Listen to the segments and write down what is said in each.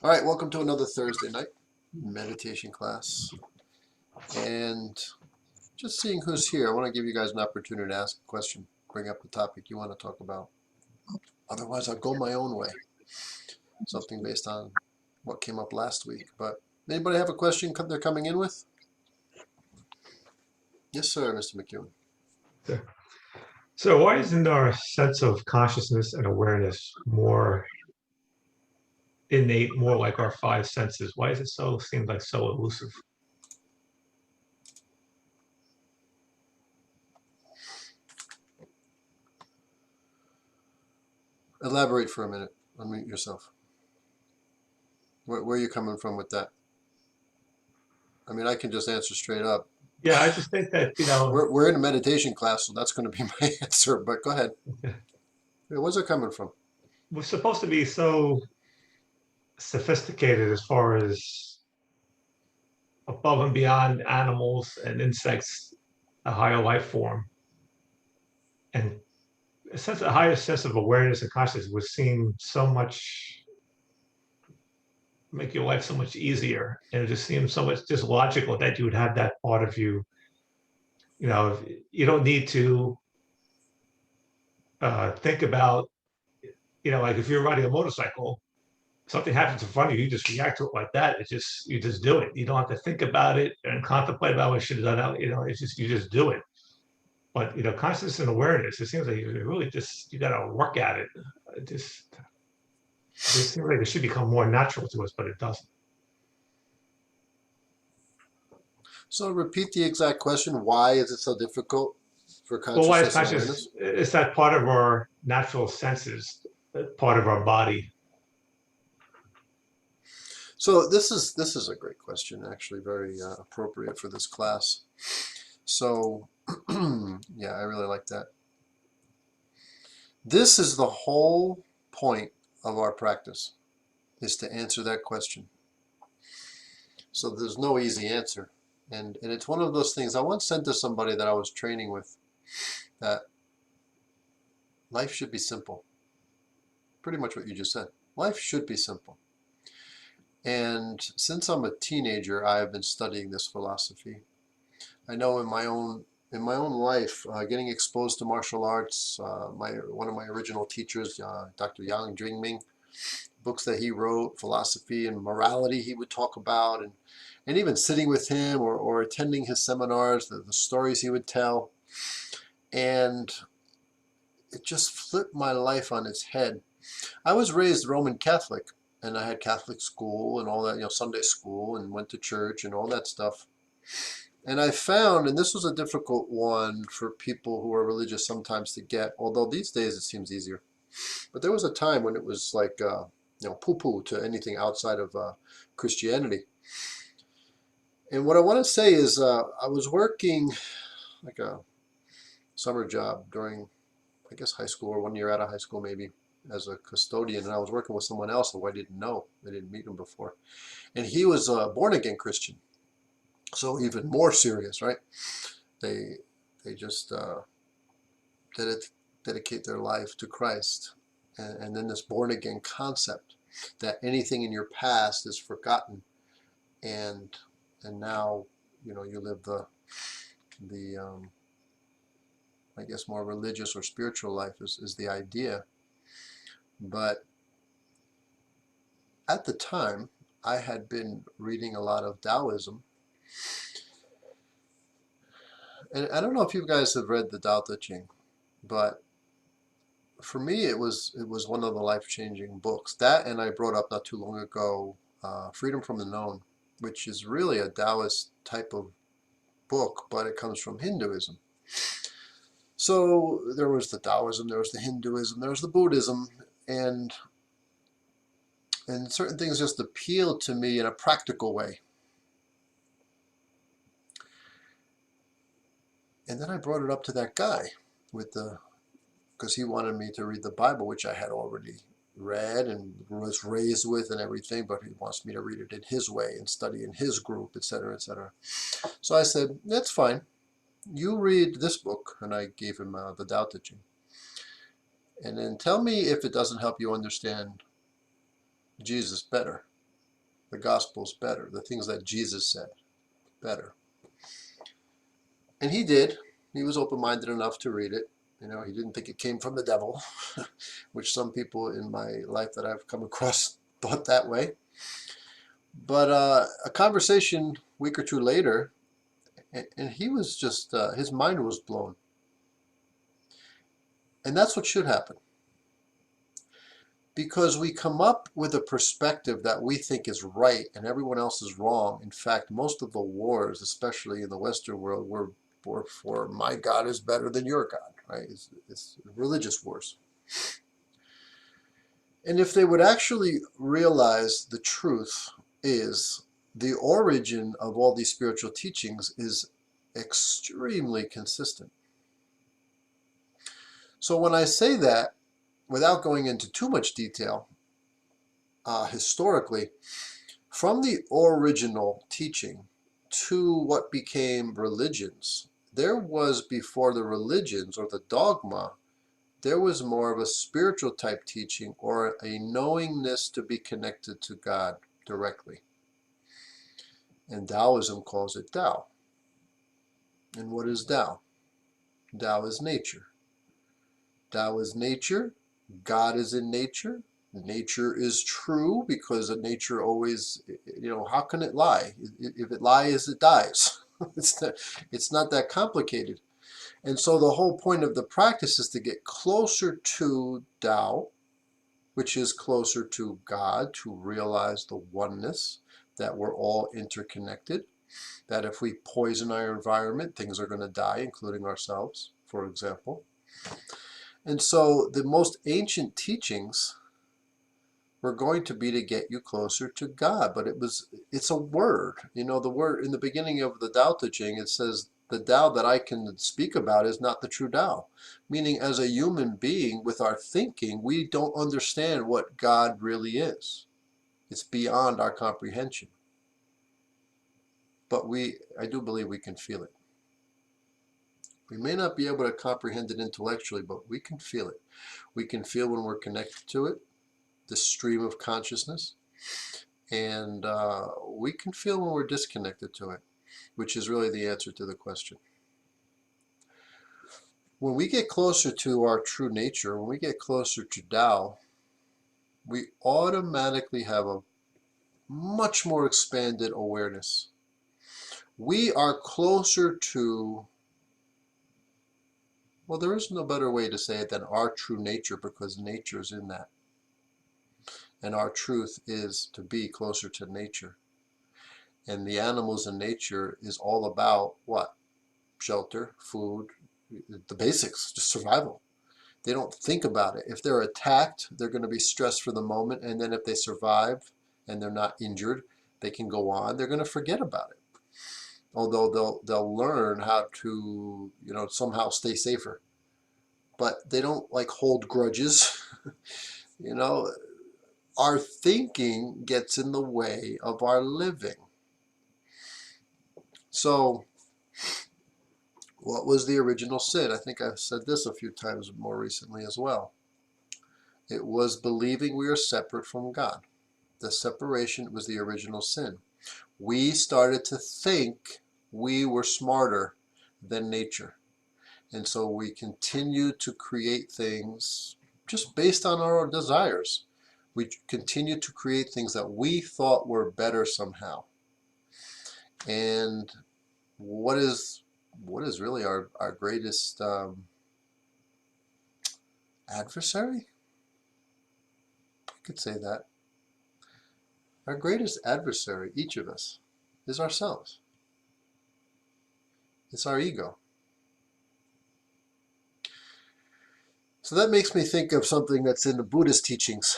All right, welcome to another Thursday night meditation class. And just seeing who's here, I want to give you guys an opportunity to ask a question, bring up the topic you want to talk about. Otherwise, I'll go my own way, something based on what came up last week. But anybody have a question they're coming in with? Yes, sir, Mr. McEwen. Yeah. So why isn't our sense of consciousness and awareness more innate, more like our five senses? Why is it seems like so elusive? Elaborate for a minute. Unmute yourself. Where are you coming from with that? I mean, I can just answer straight up. Yeah, I just think that, We're in a meditation class, so that's going to be my answer. But go ahead. Where's it coming from? we're supposed to be so sophisticated as far as above and beyond animals and insects, a higher life form. And a higher sense of awareness and consciousness would seem so much, make your life so much easier. And it just seems so much just logical that you would have that part of you. You don't need to think about, like if you're riding a motorcycle, something happens in front of you, you just react to it like that. You just do it. You don't have to think about it and contemplate about what you should have done. It's just you just do it. But consciousness and awareness, it seems like you really you got to work at it. It seems like it should become more natural to us, but it doesn't. So repeat the exact question. Why is it so difficult for Well, why is consciousness and conscious? awareness? It's that part of our natural senses, part of our body. So this is a great question, actually, very appropriate for this class. So yeah, I really like that. This is the whole point of our practice, is to answer that question. So there's no easy answer. And it's one of those things I once said to somebody that I was training with, that life should be simple. Pretty much what you just said. Life should be simple. And since I'm a teenager, I've been studying this philosophy. I know in my own life, getting exposed to martial arts, one of my original teachers, Dr. Yang, books that he wrote, philosophy and morality he would talk about, and even sitting with him or attending his seminars, the stories he would tell. And it just flipped my life on its head. I was raised Roman Catholic, and I had Catholic school and all that, Sunday school, and went to church and all that stuff. And I found, and this was a difficult one for people who are religious sometimes to get, although these days it seems easier. But there was a time when it was like, poo-poo to anything outside of Christianity. And what I want to say is I was working like a summer job during, I guess, high school, or 1 year out of high school maybe, as a custodian, and I was working with someone else who I didn't know. I didn't meet him before. And he was a born-again Christian. So even more serious, right? They just dedicate their life to Christ. And then this born-again concept that anything in your past is forgotten, and now you live the I guess more religious or spiritual life is the idea. But at the time, I had been reading a lot of Taoism. And I don't know if you guys have read the Tao Te Ching, but for me, it was one of the life-changing books. That, and I brought up not too long ago, Freedom from the Known, which is really a Taoist type of book, but it comes from Hinduism. So there was the Taoism, there was the Hinduism, there was the Buddhism, and certain things just appealed to me in a practical way. And then I brought it up to that guy because he wanted me to read the Bible, which I had already read and was raised with and everything, but he wants me to read it in his way and study in his group, etc., etc. So I said, that's fine. You read this book, and I gave him the Tao Te Ching. And then tell me if it doesn't help you understand Jesus better. the gospel's better, the things that Jesus said, better. And he did. He was open-minded enough to read it. You know, he didn't think it came from the devil, which some people in my life that I've come across thought that way. But a conversation a week or two later, and he was just, his mind was blown. And that's what should happen. Because we come up with a perspective that we think is right and everyone else is wrong. In fact, most of the wars, especially in the Western world, were for my God is better than your God, right? It's religious wars. And if they would actually realize the truth is the origin of all these spiritual teachings is extremely consistent. So when I say that, without going into too much detail, historically, from the original teaching to what became religions, there was before the religions or the dogma, there was more of a spiritual type teaching or a knowingness to be connected to God directly. And Taoism calls it Tao. And what is Tao? Tao is nature. Tao is nature. God is in nature. Nature is true because nature always, you know, how can it lie? If it lies, it dies. It's not that complicated. And so the whole point of the practice is to get closer to Tao, which is closer to God, to realize the oneness, that we're all interconnected, that if we poison our environment, things are going to die, including ourselves, for example. And so the most ancient teachings were going to be to get you closer to God, but it's a word. You know, the word in the beginning of the Tao Te Ching, it says, the Tao that I can speak about is not the true Tao. Meaning, as a human being, with our thinking, we don't understand what God really is. It's beyond our comprehension. But I do believe we can feel it. We may not be able to comprehend it intellectually, but we can feel it. We can feel when we're connected to it, the stream of consciousness. And we can feel when we're disconnected to it, which is really the answer to the question. When we get closer to our true nature, when we get closer to Tao, we automatically have a much more expanded awareness. We are closer to, well, there is no better way to say it than our true nature, because nature is in that. And our truth is to be closer to nature. And the animals in nature is all about what? Shelter, food, the basics, just survival. They don't think about it. If they're attacked, they're going to be stressed for the moment. And then if they survive and they're not injured, they can go on. They're going to forget about it. Although they'll learn how to, you know, somehow stay safer. But they don't like hold grudges. You know, our thinking gets in the way of our living. So, what was the original sin? I think I've said this a few times more recently as well. It was believing we are separate from God. The separation was the original sin. We started to think we were smarter than nature. And so we continued to create things just based on our desires. We continued to create things that we thought were better somehow. And what is really our greatest adversary? I could say that. Our greatest adversary, each of us, is ourselves. It's our ego. So that makes me think of something that's in the Buddhist teachings.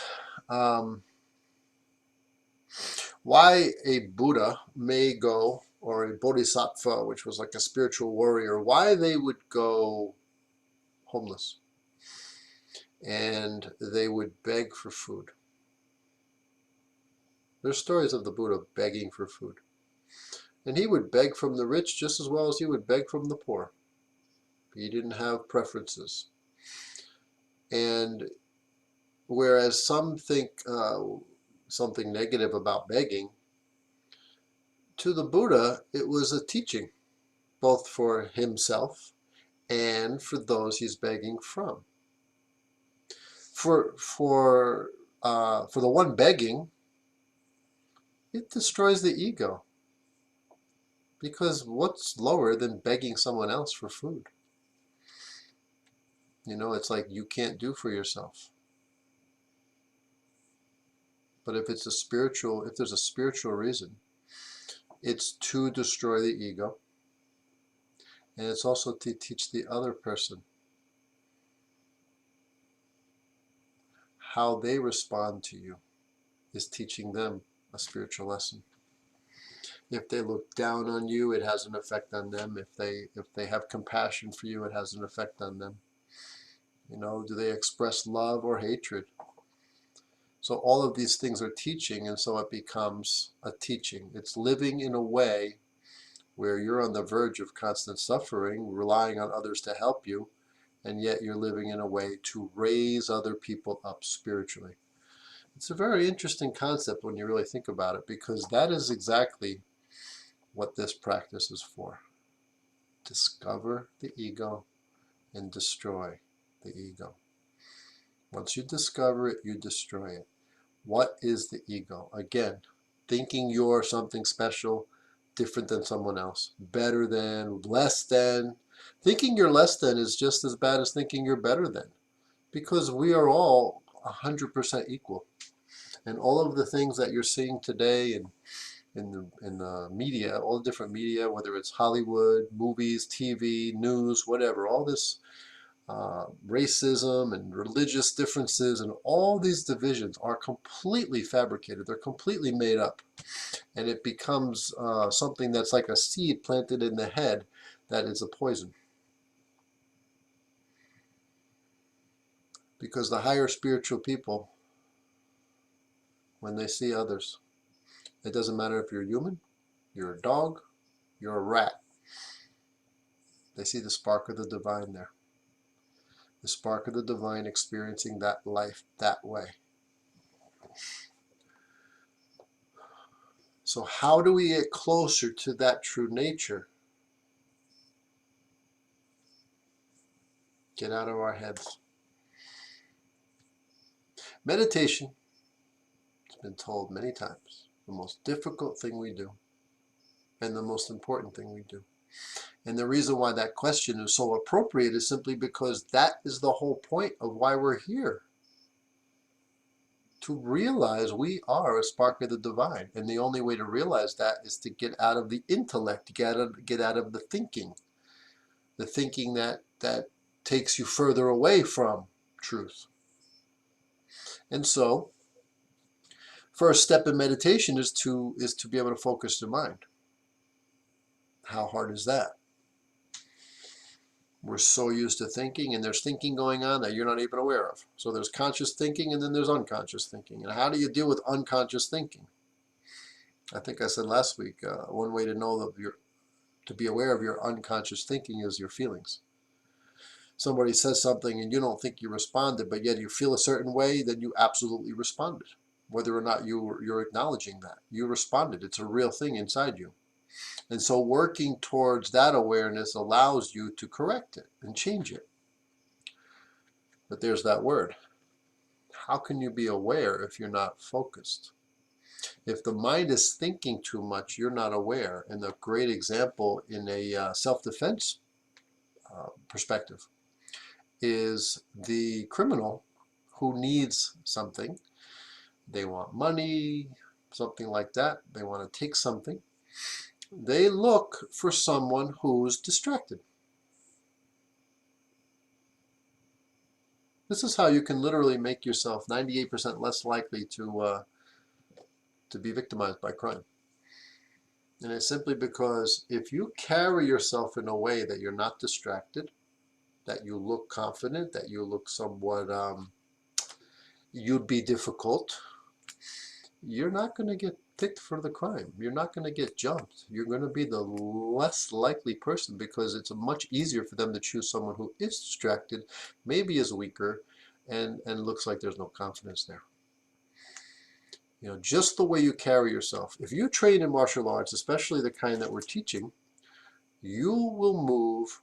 Why a Buddha may go, or a Bodhisattva, which was like a spiritual warrior, why they would go homeless. And they would beg for food. There's stories of the Buddha begging for food. And he would beg from the rich just as well as he would beg from the poor. He didn't have preferences. And whereas some think something negative about begging, To the Buddha, it was a teaching, both for himself and for those he's begging from. For the one begging, it destroys the ego. Because what's lower than begging someone else for food? You know, it's like you can't do for yourself. But if there's a spiritual reason, it's to destroy the ego, and it's also to teach the other person how they respond to you, is teaching them a spiritual lesson. If they look down on you, it has an effect on them. If they have compassion for you, it has an effect on them. You know, do they express love or hatred? So all of these things are teaching, and so it becomes a teaching. It's living in a way where you're on the verge of constant suffering, relying on others to help you, and yet you're living in a way to raise other people up spiritually. It's a very interesting concept when you really think about it, because that is exactly what this practice is for. Discover the ego and destroy the ego. Once you discover it, you destroy it. What is the ego? Again, thinking you're something special, different than someone else, better than, less than. Thinking you're less than is just as bad as thinking you're better than, because we are all 100% equal. And all of the things that you're seeing today in the media, all the different media, whether it's Hollywood, movies, TV, news, whatever, all this racism and religious differences and all these divisions are completely fabricated. They're completely made up. And it becomes something that's like a seed planted in the head that is a poison. Because the higher spiritual people, when they see others, it doesn't matter if you're human, you're a dog, you're a rat. They see the spark of the divine there. The spark of the divine experiencing that life that way. So how do we get closer to that true nature? Get out of our heads. Meditation, it's been told many times, the most difficult thing we do and the most important thing we do. And the reason why that question is so appropriate is simply because that is the whole point of why we're here. To realize we are a spark of the divine. And the only way to realize that is to get out of the intellect, get out of the thinking that takes you further away from truth. And so, first step in meditation is to be able to focus the mind. How hard is that? We're so used to thinking, and there's thinking going on that you're not even aware of. So there's conscious thinking, and then there's unconscious thinking. And how do you deal with unconscious thinking? I think I said last week, one way to know that to be aware of your unconscious thinking is your feelings. Somebody says something and you don't think you responded, but yet you feel a certain way, then you absolutely responded. Whether or not you're acknowledging that. You responded. It's a real thing inside you. And so working towards that awareness allows you to correct it and change it. But there's that word. How can you be aware if you're not focused? If the mind is thinking too much, you're not aware. And the great example in a self-defense perspective is the criminal who needs something. They want money, something like that. They want to take something. They look for someone who's distracted. This is how you can literally make yourself 98% less likely to be victimized by crime. And it's simply because if you carry yourself in a way that you're not distracted, that you look confident, that you look somewhat, you'd be difficult, you're not going to get picked for the crime. You're not going to get jumped. You're going to be the less likely person because it's much easier for them to choose someone who is distracted, maybe is weaker, and looks like there's no confidence there. You know, just the way you carry yourself. If you train in martial arts, especially the kind that we're teaching, you will move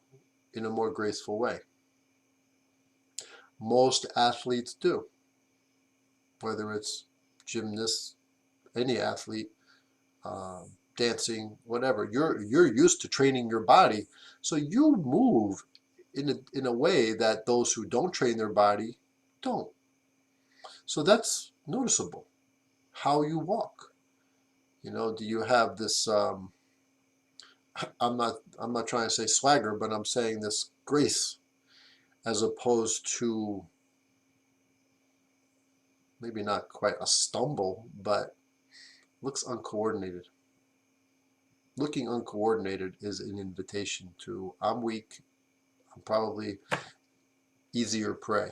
in a more graceful way. Most athletes do, whether it's gymnasts, any athlete, dancing, whatever. You're used to training your body, so you move in a way that those who don't train their body don't. So that's noticeable. How you walk. You know, do you have this? I'm not trying to say swagger, but I'm saying this grace, as opposed to maybe not quite a stumble, but looks uncoordinated. Looking uncoordinated is an invitation to, I'm weak, I'm probably easier prey.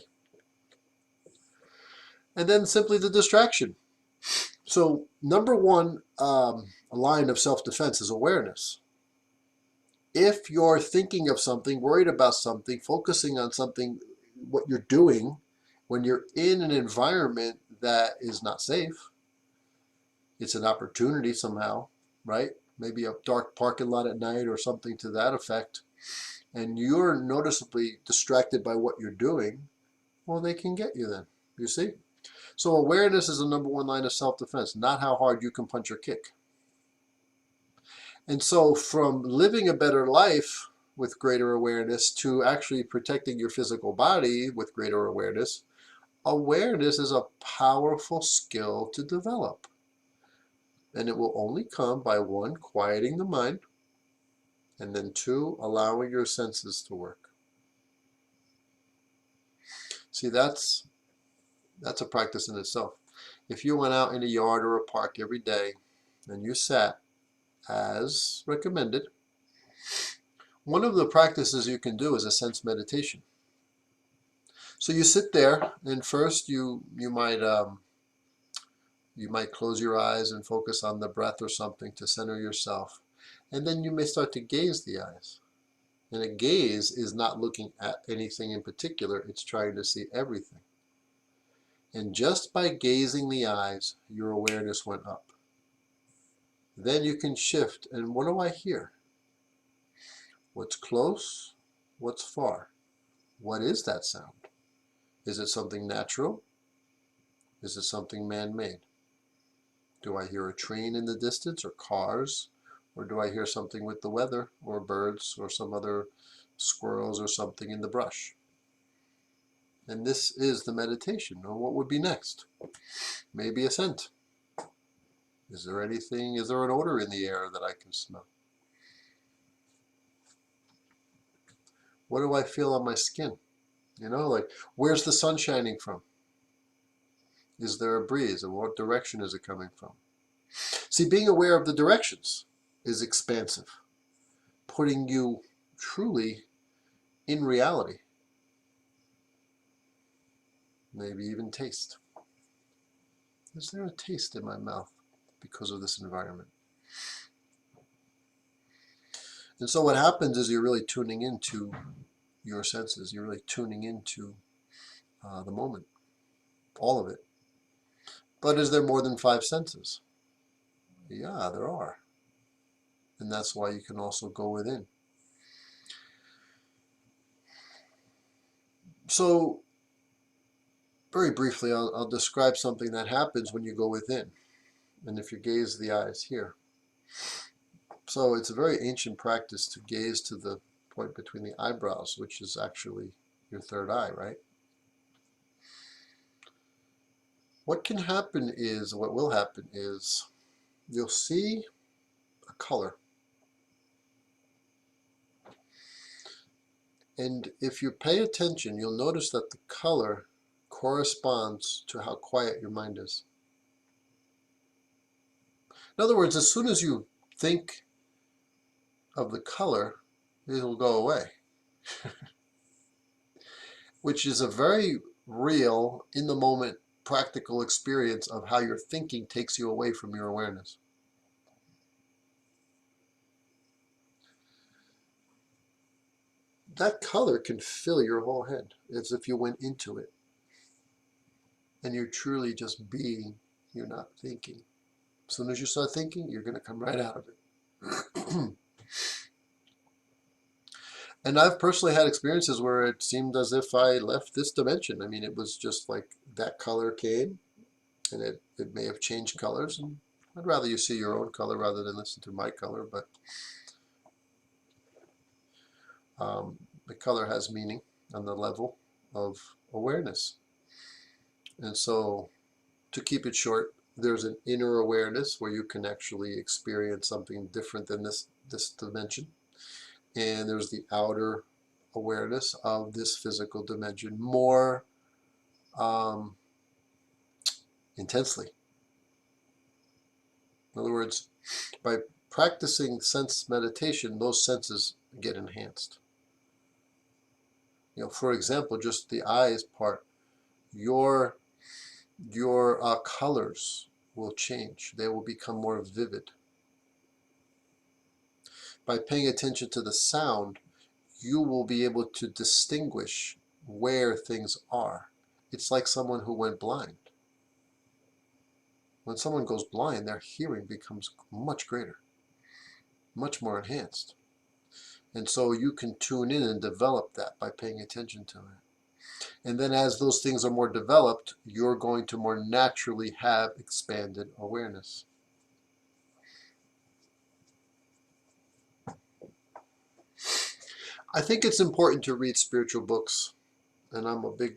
And then simply the distraction. So number one line of self-defense is awareness. If you're thinking of something, worried about something, focusing on something, what you're doing, when you're in an environment that is not safe, it's an opportunity somehow, right? Maybe a dark parking lot at night or something to that effect, and you're noticeably distracted by what you're doing, well, they can get you then, you see? So awareness is the number one line of self-defense, not how hard you can punch or kick. And so from living a better life with greater awareness to actually protecting your physical body with greater awareness, awareness is a powerful skill to develop. And it will only come by one, quieting the mind, and then two, allowing your senses to work. See, that's a practice in itself. If you went out in a yard or a park every day and you sat as recommended, one of the practices you can do is a sense meditation. So you sit there, and first you might close your eyes and focus on the breath or something to center yourself, and then you may start to gaze the eyes. And a gaze is not looking at anything in particular; it's trying to see everything. And just by gazing the eyes, your awareness went up. Then you can shift, and what do I hear? What's close? What's far? What is that sound? Is it something natural? Is it something man-made? Do I hear a train in the distance or cars? Or do I hear something with the weather or birds or some other squirrels or something in the brush? And this is the meditation. Or what would be next? Maybe a scent. Is there an odor in the air that I can smell? What do I feel on my skin? You know, like, where's the sun shining from? Is there a breeze, and what direction is it coming from? See, being aware of the directions is expansive, putting you truly in reality. Maybe even taste. Is there a taste in my mouth because of this environment? And so what happens is you're really tuning into your senses. You're really tuning into the moment, all of it. But is there more than 5 senses? Yeah, there are. And that's why you can also go within. So, very briefly, I'll describe something that happens when you go within. And if you gaze the eyes here. So it's a very ancient practice to gaze to the point between the eyebrows, which is actually your third eye, right? What will happen is, you'll see a color. And if you pay attention, you'll notice that the color corresponds to how quiet your mind is. In other words, as soon as you think of the color, it'll go away. Which is a very real, in the moment, practical experience of how your thinking takes you away from your awareness. That color can fill your whole head as if you went into it. And you're truly just being You're not thinking. As soon as you start thinking, you're going to come right out of it. And I've personally had experiences where it seemed as if I left this dimension. I mean, it was just like that color came, and it may have changed colors. And I'd rather you see your own color rather than listen to my color, but the color has meaning on the level of awareness. And so, to keep it short, there's an inner awareness where you can actually experience something different than this dimension. And there's the outer awareness of this physical dimension more intensely. In other words, by practicing sense meditation, those senses get enhanced. For example, just the eyes part, your colors will change. They will become more vivid. By paying attention to the sound, you will be able to distinguish where things are. It's like someone who went blind. When someone goes blind, their hearing becomes much greater, much more enhanced. And so you can tune in and develop that by paying attention to it. And then as those things are more developed, you're going to more naturally have expanded awareness. I think it's important to read spiritual books, and I'm an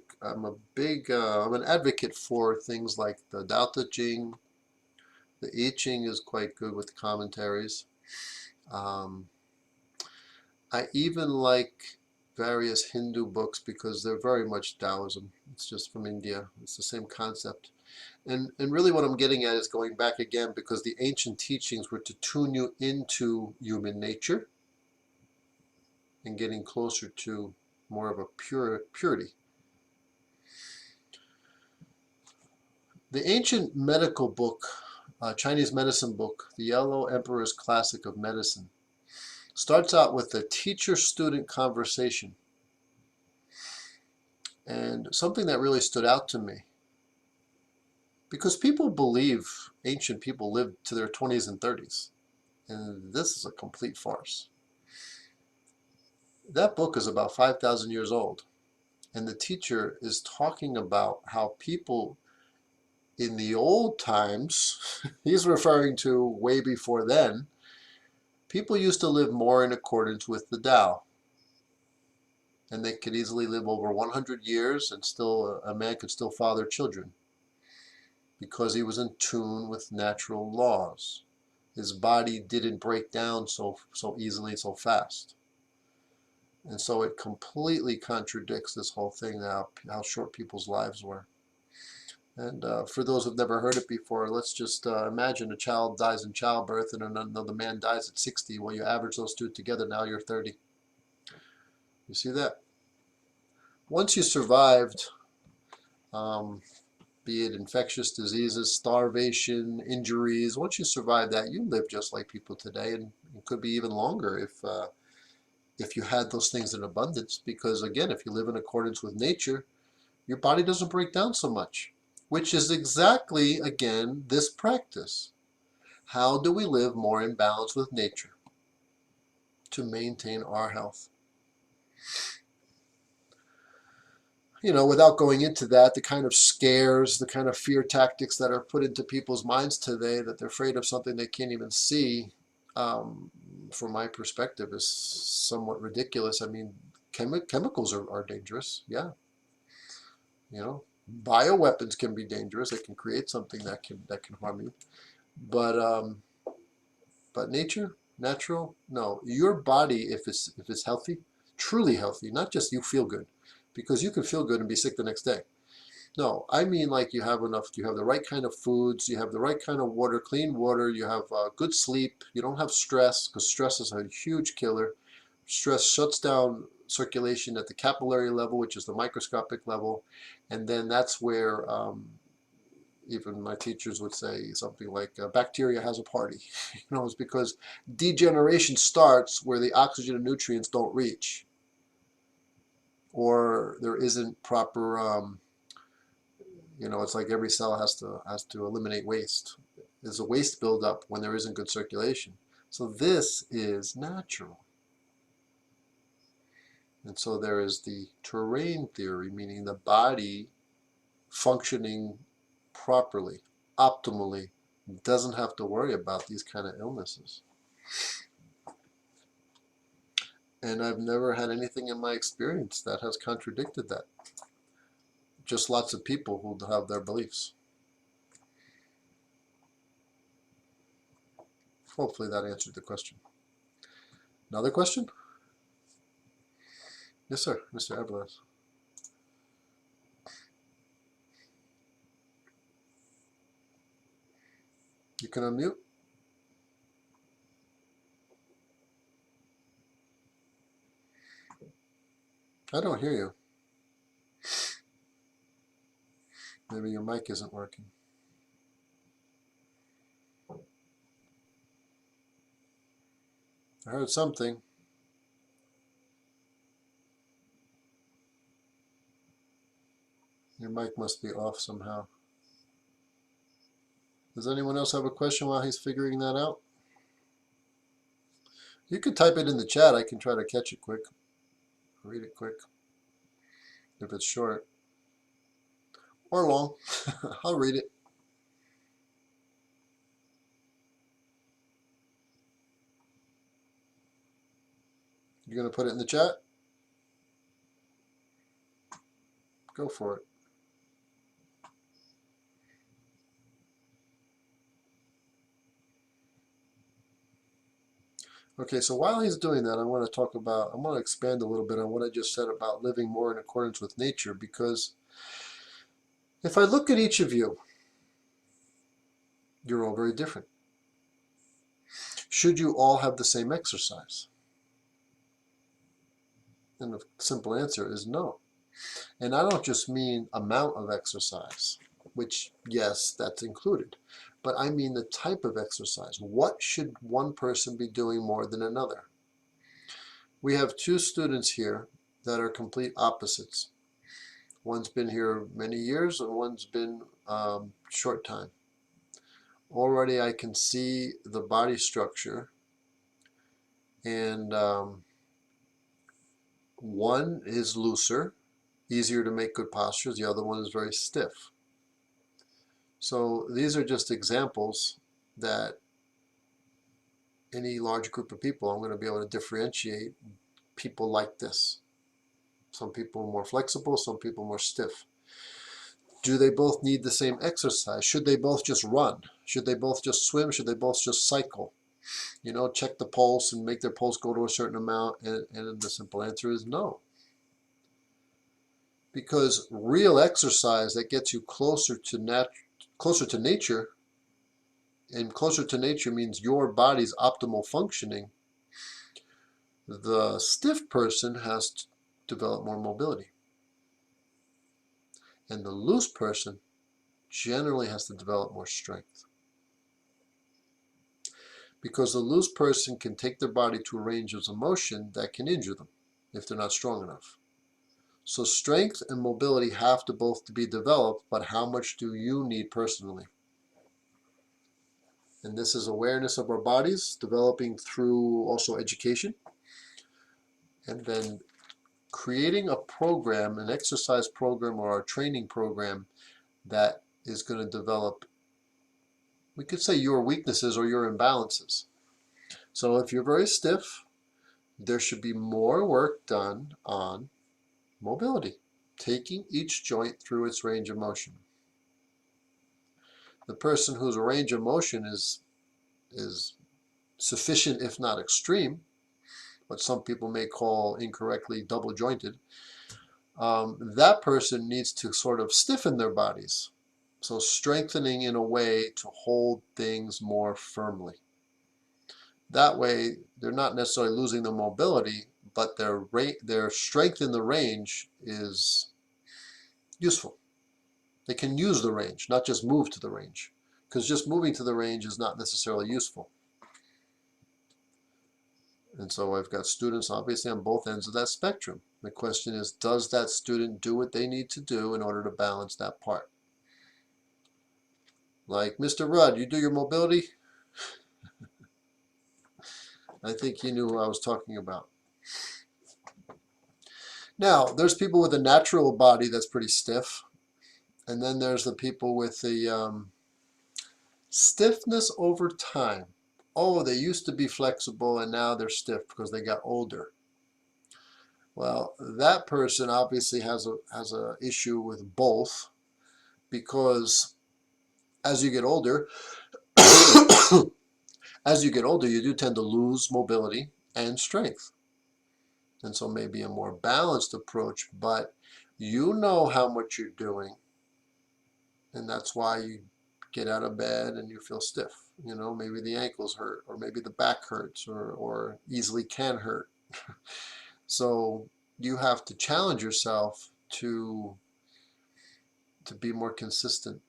advocate for things like the Daoism. The I Ching is quite good with commentaries. I even like various Hindu books because they're very much Taoism. It's just from India. It's the same concept. And really what I'm getting at is going back again, because the ancient teachings were to tune you into human nature and getting closer to more of a purity. The ancient medical book, Chinese medicine book, the Yellow Emperor's Classic of Medicine, starts out with a teacher-student conversation. And something that really stood out to me, because people believe ancient people lived to their 20s and 30s, and this is a complete farce. That book is about 5,000 years old, and the teacher is talking about how people in the old times, he's referring to way before then, people used to live more in accordance with the Tao. And they could easily live over 100 years and still, a man could still father children because he was in tune with natural laws. His body didn't break down so easily, so fast. And so it completely contradicts this whole thing, how short people's lives were. And for those who've never heard it before, let's just imagine a child dies in childbirth and another man dies at 60. Well, you average those two together, now you're 30. You see that? Once you survived, be it infectious diseases, starvation, injuries, once you survive that, you live just like people today, and it could be even longer if you had those things in abundance. Because again, if you live in accordance with nature, your body doesn't break down so much, which is exactly, again, this practice. How do we live more in balance with nature to maintain our health? Without going into that, the kind of scares, the kind of fear tactics that are put into people's minds today, that they're afraid of something they can't even see, from my perspective, is somewhat ridiculous. I mean, chemicals are dangerous, yeah. Bioweapons can be dangerous. They can create something that can harm you. But nature, natural, no. Your body, if it's healthy, truly healthy, not just you feel good, because you can feel good and be sick the next day. No, I mean like you have the right kind of foods, you have the right kind of water, clean water, you have good sleep, you don't have stress, because stress is a huge killer. Stress shuts down circulation at the capillary level, which is the microscopic level, and then that's where even my teachers would say something like bacteria has a party. It's because degeneration starts where the oxygen and nutrients don't reach, or there isn't proper You know, it's like every cell has to eliminate waste. There's a waste buildup when there isn't good circulation. So this is natural. And so there is the terrain theory, meaning the body functioning properly, optimally, doesn't have to worry about these kind of illnesses. And I've never had anything in my experience that has contradicted that. Just lots of people who have their beliefs. Hopefully that answered the question. Another question? Yes, sir, Mr. Everlas. You can unmute. I don't hear you. Maybe your mic isn't working. I heard something. Your mic must be off somehow. Does anyone else have a question while he's figuring that out? You could type it in the chat. I can try to catch it quick. Read it quick. If it's short. Or long. I'll read it. You're going to put it in the chat? Go for it. Okay, so while he's doing that, I want to expand a little bit on what I just said about living more in accordance with nature, because if I look at each of you, you're all very different. Should you all have the same exercise? And the simple answer is no. And I don't just mean amount of exercise, which, yes, that's included. But I mean the type of exercise. What should one person be doing more than another? We have two students here that are complete opposites. One's been here many years and one's been short time. Already I can see the body structure, and one is looser, easier to make good postures. The other one is very stiff. So these are just examples that any large group of people, I'm going to be able to differentiate people like this. Some people more flexible, some people more stiff. Do they both need the same exercise? Should they both just run? Should they both just swim? Should they both just cycle? You know, check the pulse and make their pulse go to a certain amount, and the simple answer is no. Because real exercise that gets you closer to nature, and closer to nature means your body's optimal functioning, the stiff person has to develop more mobility. And the loose person generally has to develop more strength. Because the loose person can take their body to a range of motion that can injure them if they're not strong enough. So strength and mobility have to both be developed, but how much do you need personally? And this is awareness of our bodies, developing through also education, and then creating a program, an exercise program or a training program that is going to develop, we could say, your weaknesses or your imbalances. So if you're very stiff, there should be more work done on mobility, taking each joint through its range of motion. The person whose range of motion is sufficient, if not extreme, what some people may call incorrectly double jointed, that person needs to sort of stiffen their bodies. So strengthening in a way to hold things more firmly. That way, they're not necessarily losing the mobility, but their strength in the range is useful. They can use the range, not just move to the range, because just moving to the range is not necessarily useful. And so I've got students obviously on both ends of that spectrum. The question is, does that student do what they need to do in order to balance that part? Like, Mr. Rudd, you do your mobility? I think he knew who I was talking about. Now, there's people with a natural body that's pretty stiff. And then there's the people with the stiffness over time. Oh, they used to be flexible and now they're stiff because they got older. Well, that person obviously has a issue with both, because as you get older, you do tend to lose mobility and strength. And so maybe a more balanced approach, but you know how much you're doing, and that's why you get out of bed and you feel stiff. You know, maybe the ankles hurt, or maybe the back hurts, or easily can hurt. So you have to challenge yourself to be more consistent.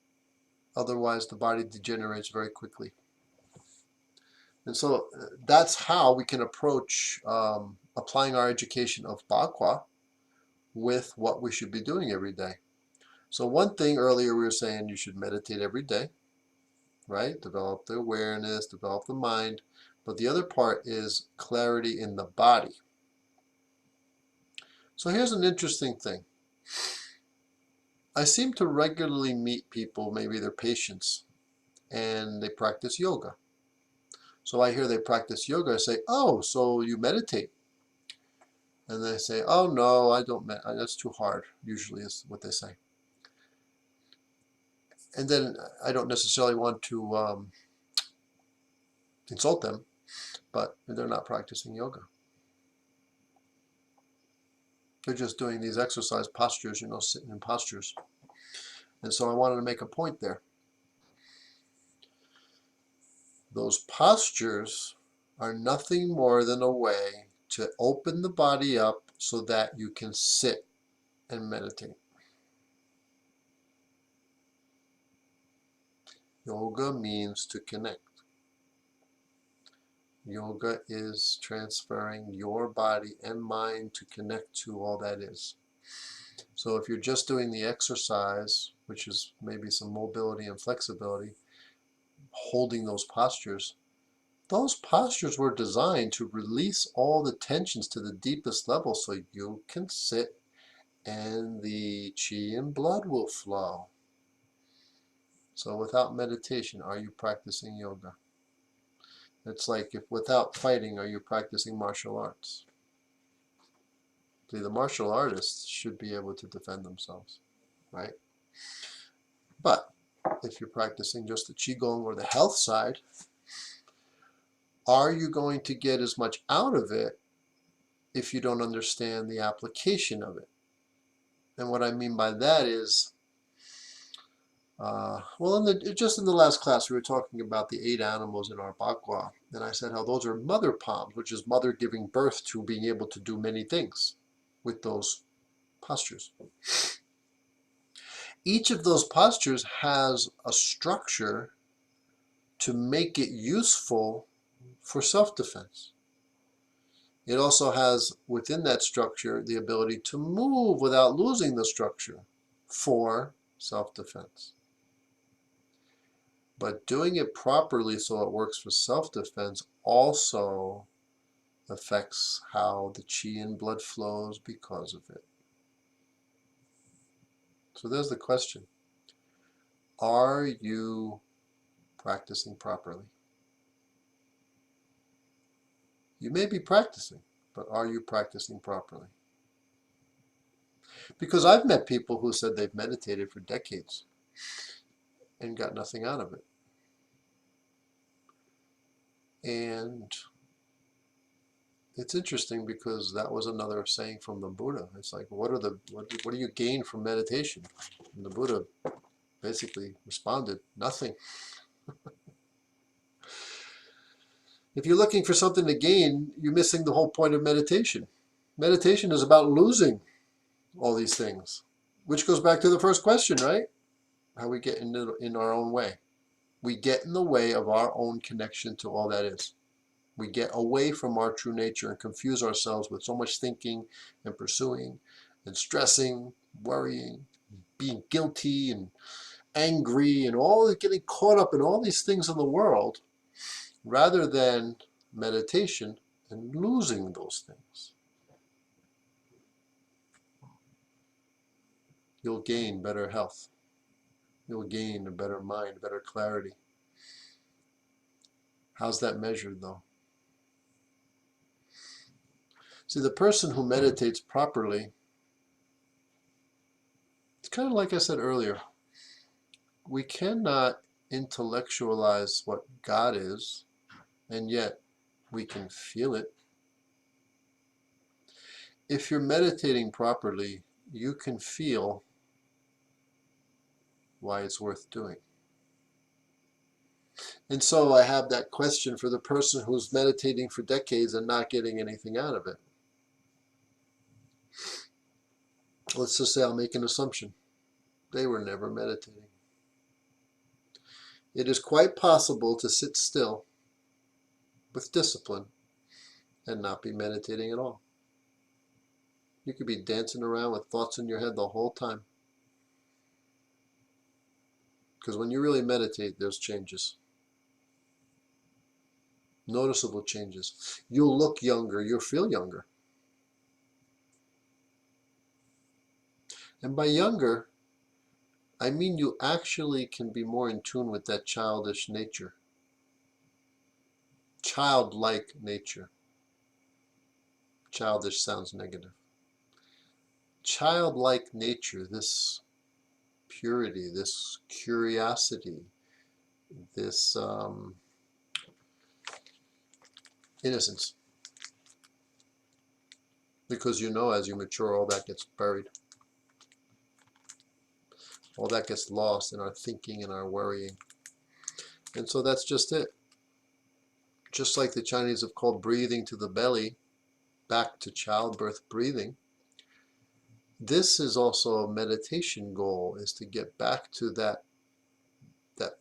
Otherwise, the body degenerates very quickly. And so that's how we can approach applying our education of Bagua with what we should be doing every day. So one thing earlier we were saying you should meditate every day, right? Develop the awareness, develop the mind. But the other part is clarity in the body. So here's an interesting thing. I seem to regularly meet people, maybe they're patients, and they practice yoga. So I hear they practice yoga. I say, oh, so you meditate? And they say, oh, no, I don't, that's too hard, usually is what they say. And then I don't necessarily want to insult them, but they're not practicing yoga. They're just doing these exercise postures, you know, sitting in postures. And so I wanted to make a point there. Those postures are nothing more than a way to open the body up so that you can sit and meditate. Yoga means to connect. Yoga is transferring your body and mind to connect to all that is. So if you're just doing the exercise, which is maybe some mobility and flexibility, holding those postures were designed to release all the tensions to the deepest level so you can sit and the chi and blood will flow. So without meditation, are you practicing yoga? It's like, if without fighting, are you practicing martial arts? See, the martial artists should be able to defend themselves, right? But if you're practicing just the qigong or the health side, are you going to get as much out of it if you don't understand the application of it? And what I mean by that is, well, just in the last class, we were talking about the 8 animals in our Bagua, and I said how those are mother palms, which is mother giving birth to being able to do many things with those postures. Each of those postures has a structure to make it useful for self-defense. It also has within that structure the ability to move without losing the structure for self-defense. But doing it properly so it works for self-defense also affects how the chi and blood flows because of it. So there's the question. Are you practicing properly? You may be practicing, but are you practicing properly? Because I've met people who said they've meditated for decades and got nothing out of it. And it's interesting because that was another saying from the Buddha. It's like, what do you gain from meditation? And the Buddha basically responded, nothing. If you're looking for something to gain, you're missing the whole point of meditation. Meditation is about losing all these things, which goes back to the first question, right? How we get in our own way. We get in the way of our own connection to all that is. We get away from our true nature and confuse ourselves with so much thinking and pursuing and stressing, worrying, being guilty, and angry and all getting caught up in all these things in the world, rather than meditation and losing those things. You'll gain better health. You'll gain a better mind, better clarity. How's that measured, though? See, the person who meditates properly, it's kind of like I said earlier, we cannot intellectualize what God is, and yet we can feel it. If you're meditating properly, you can feel why it's worth doing. And so I have that question for the person who's meditating for decades and not getting anything out of it. Let's just say I'll make an assumption. They were never meditating. It is quite possible to sit still with discipline and not be meditating at all. You could be dancing around with thoughts in your head the whole time. Because when you really meditate, there's changes. Noticeable changes. You'll look younger, you'll feel younger. And by younger, I mean you actually can be more in tune with that childish nature. Childlike nature. Childish sounds negative. Childlike nature, this purity, this curiosity, this innocence. Because you know as you mature, all that gets buried. All that gets lost in our thinking and our worrying. And so that's just it. Just like the Chinese have called breathing to the belly, back to childbirth breathing, this is also a meditation goal, is to get back to that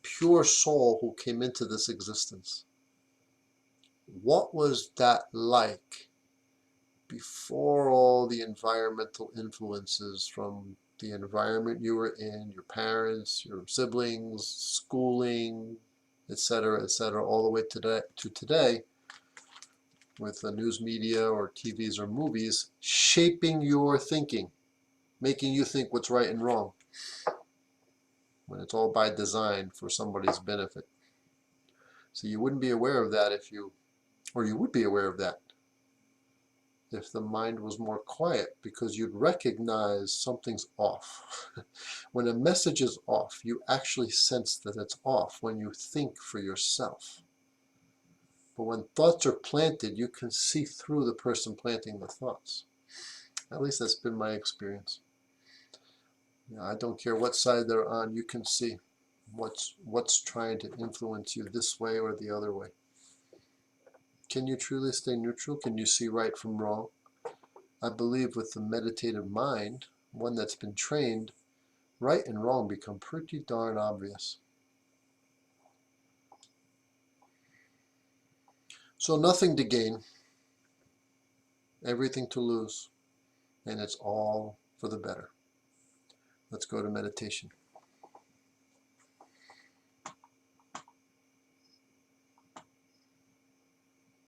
pure soul who came into this existence. What was that like before all the environmental influences from the environment you were in, your parents, your siblings, schooling, etc., all the way to today, with the news media or TVs or movies, shaping your thinking, making you think what's right and wrong, when it's all by design for somebody's benefit. So you wouldn't be aware of that or you would be aware of that if the mind was more quiet, because you'd recognize something's off. When a message is off, you actually sense that it's off when you think for yourself. But when thoughts are planted, you can see through the person planting the thoughts. At least that's been my experience. I don't care what side they're on, you can see what's trying to influence you this way or the other way. Can you truly stay neutral? Can you see right from wrong? I believe with the meditative mind, one that's been trained, right and wrong become pretty darn obvious. So nothing to gain, everything to lose, and it's all for the better. Let's go to meditation.